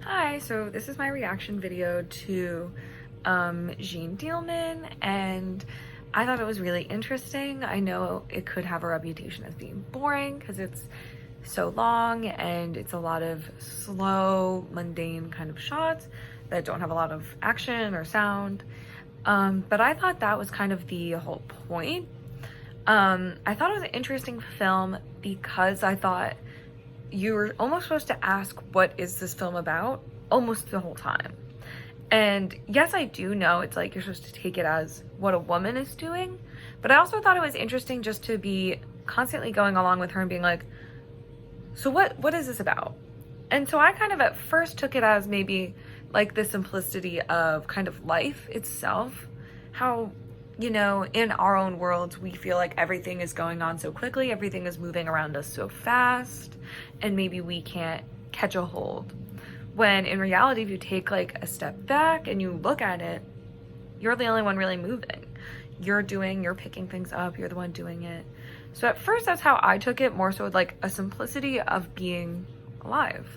Hi, so this is my reaction video to Jeanne Dielman, and I thought it was really interesting. I know it could have a reputation as being boring because it's so long and it's a lot of slow, mundane kind of shots that don't have a lot of action or sound. But I thought that was kind of the whole point. I thought it was an interesting film because I thought you were almost supposed to ask, what is this film about, almost the whole time. And yes, I do know it's like you're supposed to take it as what a woman is doing, but I also thought it was interesting just to be constantly going along with her and being like, so what is this about? And so I kind of at first took it as maybe like the simplicity of kind of life itself, how, you know, in our own worlds, we feel like everything is going on so quickly, everything is moving around us so fast, and maybe we can't catch a hold. When in reality, if you take like a step back and you look at it, you're the only one really moving. You're picking things up, you're the one doing it. So at first, that's how I took it, more so like a simplicity of being alive.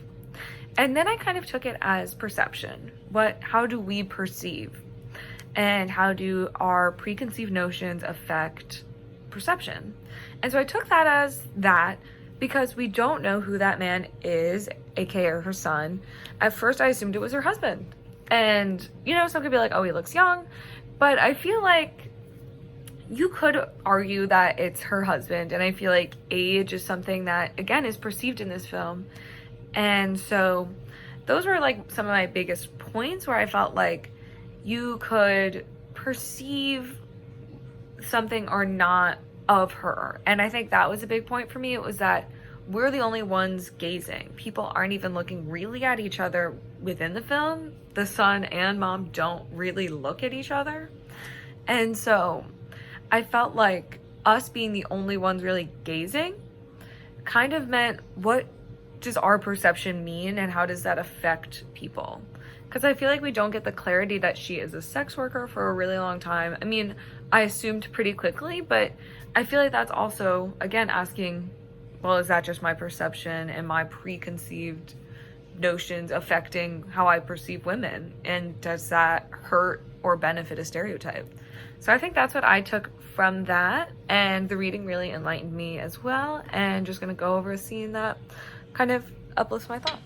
And then I kind of took it as perception. How do we perceive? And how do our preconceived notions affect perception? And so I took that as that because we don't know who that man is, aka her son. At first I assumed it was her husband. And, you know, some could be like, oh, he looks young. But I feel like you could argue that it's her husband. And I feel like age is something that, again, is perceived in this film. And so those were like some of my biggest points where I felt like you could perceive something or not of her. And I think that was a big point for me. It was that we're the only ones gazing. People aren't even looking really at each other within the film. The son and mom don't really look at each other. And so I felt like us being the only ones really gazing kind of meant, what does our perception mean and how does that affect people? Because I feel like we don't get the clarity that she is a sex worker for a really long time. I mean, I assumed pretty quickly, but I feel like that's also, again, asking, well, is that just my perception and my preconceived notions affecting how I perceive women? And does that hurt or benefit a stereotype? So I think that's what I took from that. And the reading really enlightened me as well. And just going to go over a scene that kind of uplifts my thought.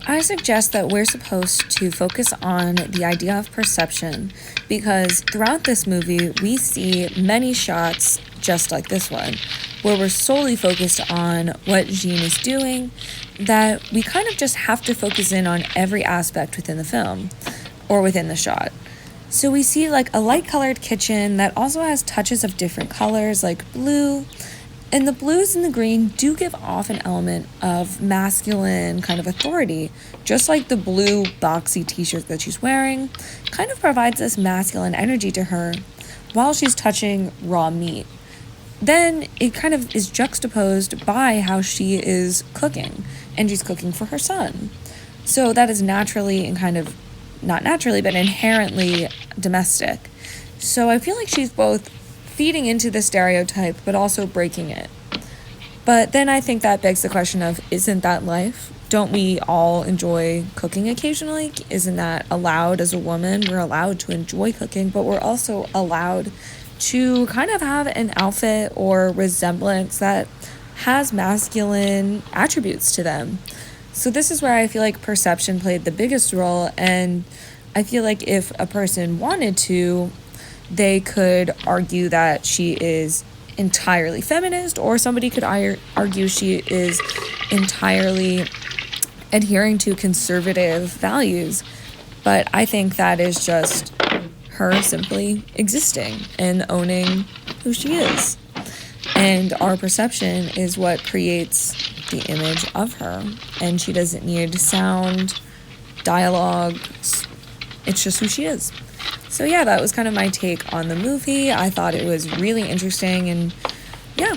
I suggest that we're supposed to focus on the idea of perception because throughout this movie, we see many shots just like this one, where we're solely focused on what Jeanne is doing, that we kind of just have to focus in on every aspect within the film or within the shot. So we see like a light-colored kitchen that also has touches of different colors like blue, and the blues and the green do give off an element of masculine kind of authority, just like the blue boxy t-shirt that she's wearing kind of provides this masculine energy to her while she's touching raw meat. Then it kind of is juxtaposed by how she is cooking, and she's cooking for her son. So that is naturally and kind of, not naturally, but inherently domestic. So I feel like she's both feeding into the stereotype, but also breaking it. But then I think that begs the question of, isn't that life? Don't we all enjoy cooking occasionally? Isn't that allowed as a woman? We're allowed to enjoy cooking, but we're also allowed to kind of have an outfit or resemblance that has masculine attributes to them. So this is where I feel like perception played the biggest role, and I feel like if a person wanted to, they could argue that she is entirely feminist, or somebody could argue she is entirely adhering to conservative values. But I think that is just her simply existing and owning who she is. And our perception is what creates the image of her. And she doesn't need sound, dialogue. It's just who she is. So yeah, that was kind of my take on the movie. I thought it was really interesting, and yeah,